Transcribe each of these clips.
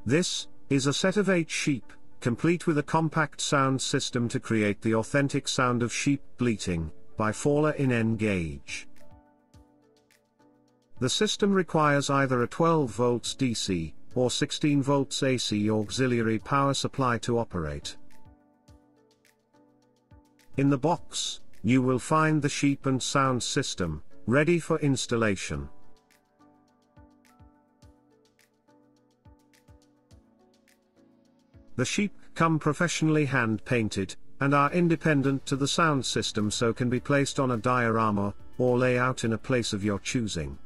This is a set of 8 sheep, complete with a compact sound system to create the authentic sound of sheep bleating, by Fowler in N gauge. The system requires either a 12 volts DC, or 16 volts AC auxiliary power supply to operate. In the box, you will find the sheep and sound system, ready for installation. The sheep come professionally hand-painted, and are independent to the sound system, so can be placed on a diorama, or lay out in a place of your choosing.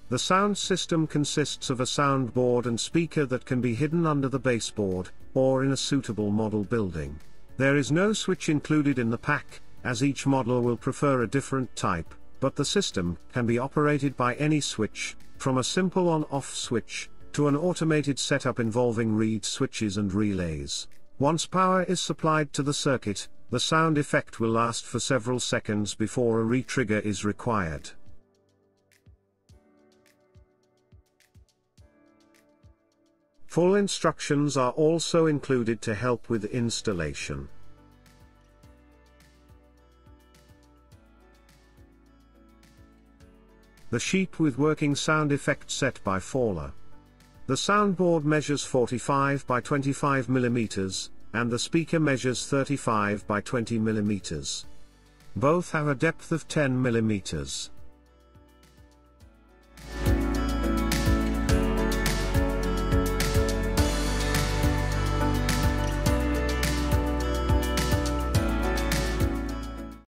The sound system consists of a soundboard and speaker that can be hidden under the baseboard, or in a suitable model building. There is no switch included in the pack, as each model will prefer a different type, but the system can be operated by any switch, from a simple on-off switch, to an automated setup involving reed switches and relays. Once power is supplied to the circuit, the sound effect will last for several seconds before a re-trigger is required. Full instructions are also included to help with installation. The sheep with working sound effect set by Fowler. The soundboard measures 45 by 25 mm, and the speaker measures 35 by 20 mm. Both have a depth of 10 mm.